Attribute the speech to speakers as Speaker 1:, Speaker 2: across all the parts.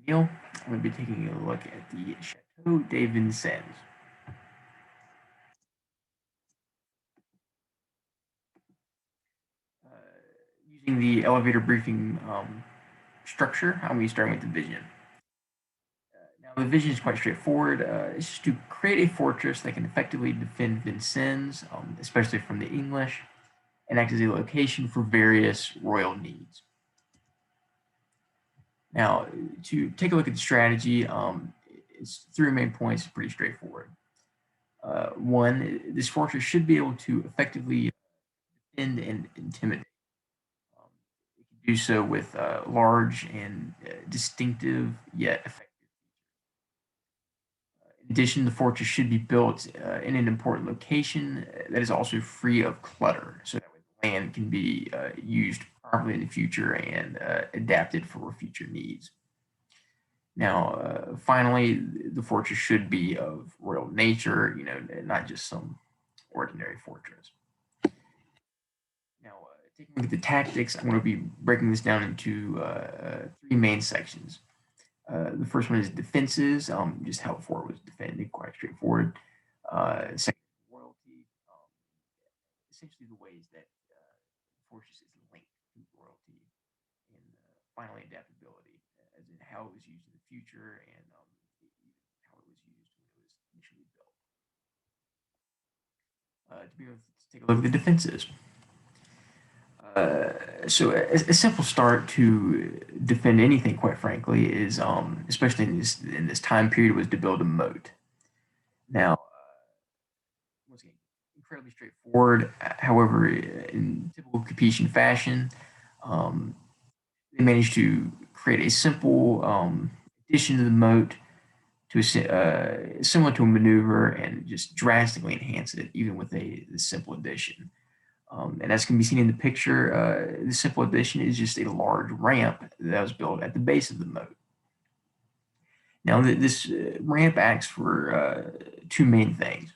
Speaker 1: Neil. I'm going to be taking a look at the Chateau de Vincennes. Uh, Using the elevator briefing structure, I'm going to be starting with the vision. Now, the vision is quite straightforward. It's just to create a fortress that can effectively defend Vincennes, especially from the English, and act as a location for various royal needs. Now, to take a look at the strategy, it's three main points, pretty straightforward. One, this fortress should be able to effectively defend and intimidate. It can do so with large and distinctive yet effective. In addition, the fortress should be built in an important location that is also free of clutter, so that the land can be used properly in the future and adapted for future needs. Now, finally, the fortress should be of royal nature, not just some ordinary fortress. Now, taking a look at the tactics, I'm going to be breaking this down into three main sections. The first one is defenses, just how the fort was defended, quite straightforward. Second, royalty, essentially the ways that fortress is linked to royalty. And finally, adaptability, as in how it was used in the future and how it was used when it was initially built. To be able to take a look at the defenses. So a simple start to defend anything, quite frankly, is especially in this time period, was to build a moat. Now, once again, incredibly straightforward. However, in typical Capetian fashion, um, they managed to create a simple addition to the moat to similar to a maneuver and just drastically enhance it, even with a simple addition. And as can be seen in the picture, the simple addition is just a large ramp that was built at the base of the moat. Now, this ramp acts for two main things.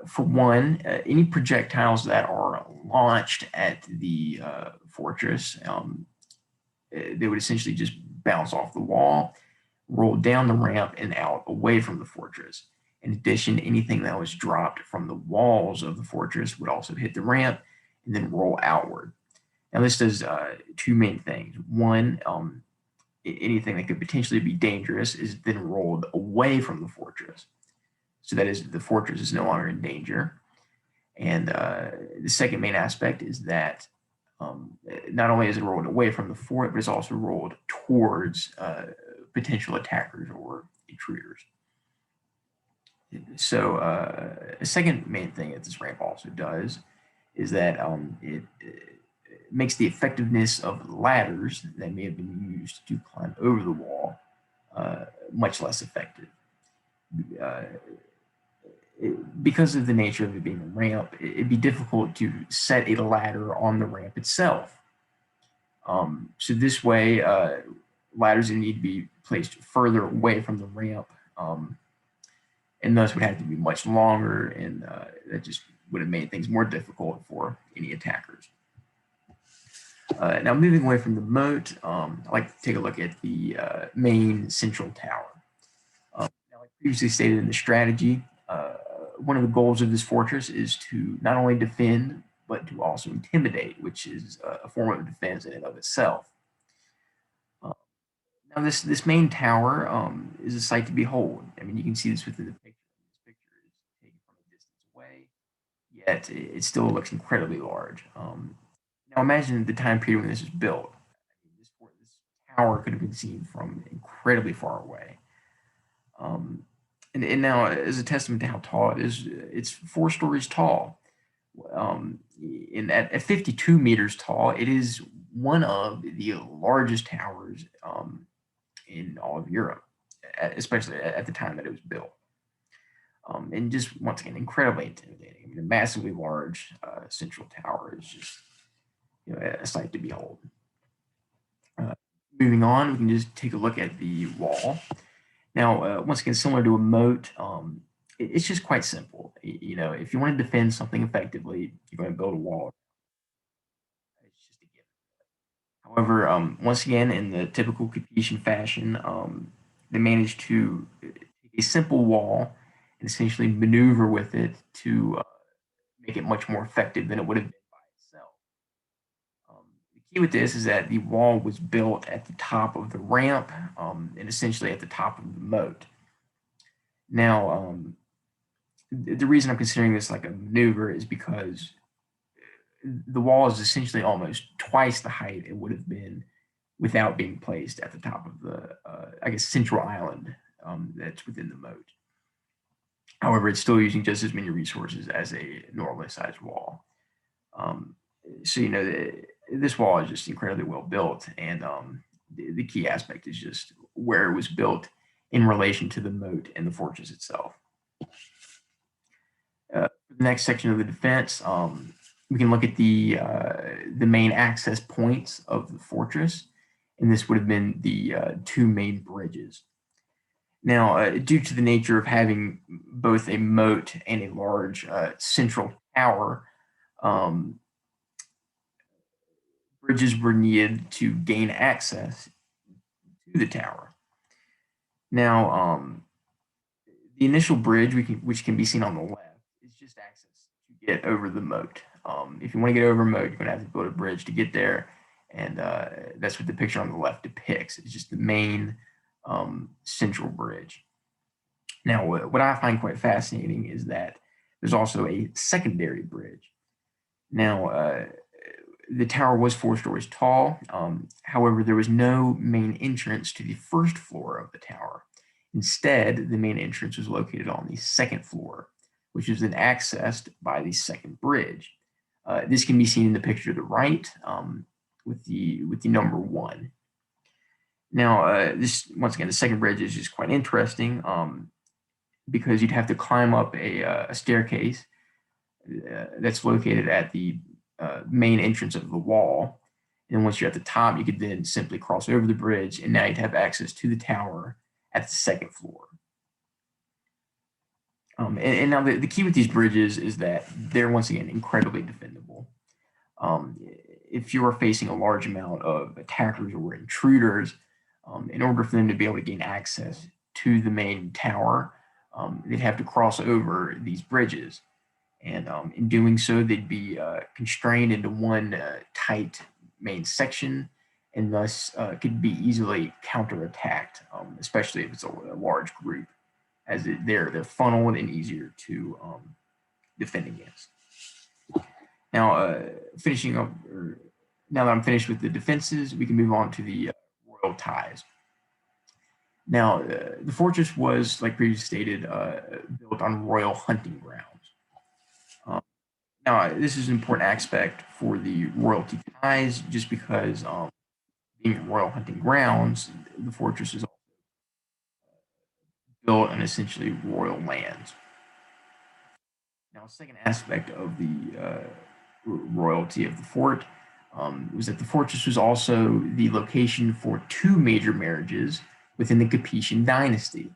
Speaker 1: For one, any projectiles that are launched at the fortress, they would essentially just bounce off the wall, roll down the ramp, and out away from the fortress. In addition, anything that was dropped from the walls of the fortress would also hit the ramp and then roll outward. Now, this does two main things. One, anything that could potentially be dangerous is then rolled away from the fortress. So that is, the fortress is no longer in danger. And the second main aspect is that not only is it rolled away from the fort, but it's also rolled towards potential attackers or intruders. So a second main thing that this ramp also does is that it makes the effectiveness of ladders that may have been used to climb over the wall much less effective. Uh, because of the nature of it being a ramp, it'd be difficult to set a ladder on the ramp itself. So this way, ladders would need to be placed further away from the ramp, and thus would have to be much longer, and that just would have made things more difficult for any attackers. Now, moving away from the moat, I'd like to take a look at the main central tower. Now, like previously stated in the strategy, one of the goals of this fortress is to not only defend, but to also intimidate, which is a form of defense in and of itself. Uh, Now, this main tower is a sight to behold. I mean, you can see this within the picture. This picture is taken from a distance away, yet it still looks incredibly large. Now, imagine the time period when this was built. I mean, this tower could have been seen from incredibly far away. Um, and now, as a testament to how tall it is, it's 4 stories tall. At 52 meters tall, it is one of the largest towers in all of Europe, especially at the time that it was built. And just once again, incredibly intimidating. I mean, a massively large central tower is just a sight to behold. Uh, Moving on, we can just take a look at the wall. Now, once again, similar to a moat, it's just quite simple. If you want to defend something effectively, you're going to build a wall. It's just a given. However, once again, in the typical Capetian fashion, they managed to take a simple wall and essentially maneuver with it to make it much more effective than it would have been by itself. The key with this is that the wall was built at the top of the ramp and essentially at the top of the moat. Now, the reason I'm considering this like a maneuver is because the wall is essentially almost twice the height it would have been without being placed at the top of the, I guess, central island that's within the moat. However, it's still using just as many resources as a normally sized wall. Um, so, this wall is just incredibly well built. And the key aspect is just where it was built in relation to the moat and the fortress itself. The next section of the defense, we can look at the main access points of the fortress, and this would have been the two main bridges. Now, due to the nature of having both a moat and a large central tower, um, bridges were needed to gain access to the tower. Now, the initial bridge, which can be seen on the left, is just access to get over the moat. If you want to get over a moat, you're going to have to build a bridge to get there, and that's what the picture on the left depicts. It's just the main central bridge. Now, what I find quite fascinating is that there's also a secondary bridge. Now, the tower was 4 stories tall. However, there was no main entrance to the first floor of the tower. Instead, the main entrance was located on the second floor, which was then accessed by the second bridge. This can be seen in the picture to the right with the number 1. Now, this once again, the second bridge is just quite interesting because you'd have to climb up a staircase that's located at the main entrance of the wall. And once you're at the top, you could then simply cross over the bridge, and now you'd have access to the tower at the second floor. And now the key with these bridges is that they're once again incredibly defendable. If you are facing a large amount of attackers or intruders, in order for them to be able to gain access to the main tower, they'd have to cross over these bridges. And in doing so, they'd be constrained into one tight main section, and thus could be easily counterattacked, especially if it's a large group, as they're funneled and easier to defend against. Now, finishing up, now that I'm finished with the defenses, we can move on to the royal ties. Now, the fortress was, like previously stated, built on royal hunting grounds. Now, this is an important aspect for the royalty ties, just because being royal hunting grounds, the fortress is built on essentially royal lands. Now, a second aspect of the royalty of the fort was that the fortress was also the location for 2 major marriages within the Capetian dynasty.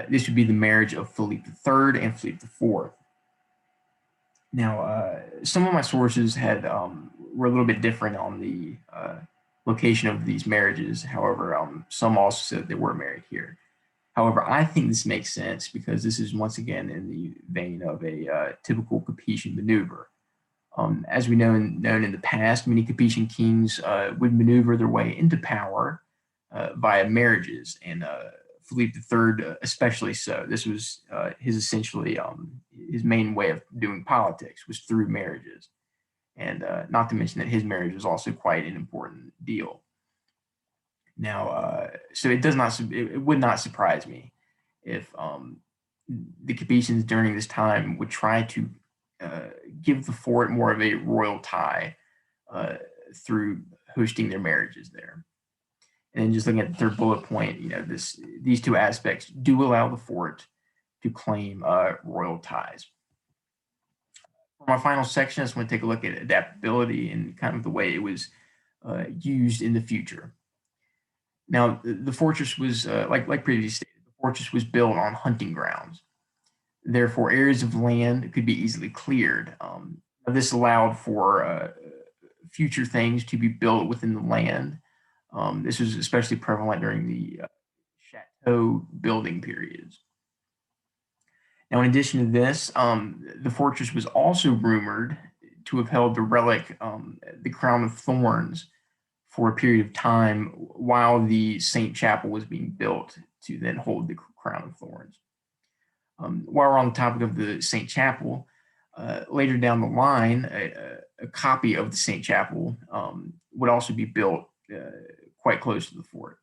Speaker 1: This would be the marriage of Philippe III and Philippe IV. Now, some of my sources were a little bit different on the location of these marriages. However, some also said they were married here. However, I think this makes sense because this is once again in the vein of a typical Capetian maneuver. As we know known in the past, many Capetian kings would maneuver their way into power via marriages, and Philippe III especially so. This was his essentially his main way of doing politics was through marriages, and not to mention that his marriage was also quite an important deal. Now, so it would not surprise me if the Capetians during this time would try to give the fort more of a royal tie through hosting their marriages there. And then just looking at the third bullet point, these 2 aspects do allow the fort to claim royal ties. For my final section, I just want to take a look at adaptability and kind of the way it was used in the future. Now, the fortress was, like previously stated, the fortress was built on hunting grounds. Therefore, areas of land could be easily cleared. This allowed for future things to be built within the land. This was especially prevalent during the chateau building periods. Now, in addition to this, the fortress was also rumored to have held the relic, the crown of thorns, for a period of time while the Saint Chapel was being built to then hold the crown of thorns. While we're on the topic of the Saint Chapel, later down the line, a copy of the Saint Chapel would also be built quite close to the fort.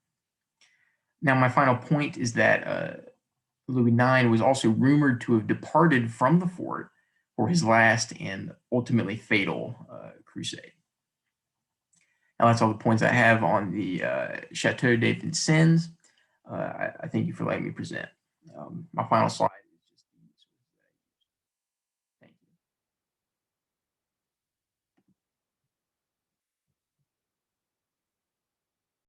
Speaker 1: Now, my final point is that Louis IX was also rumored to have departed from the fort for his last and ultimately fatal crusade. Now, that's all the points I have on the Chateau de Vincennes. I thank you for letting me present. My final slide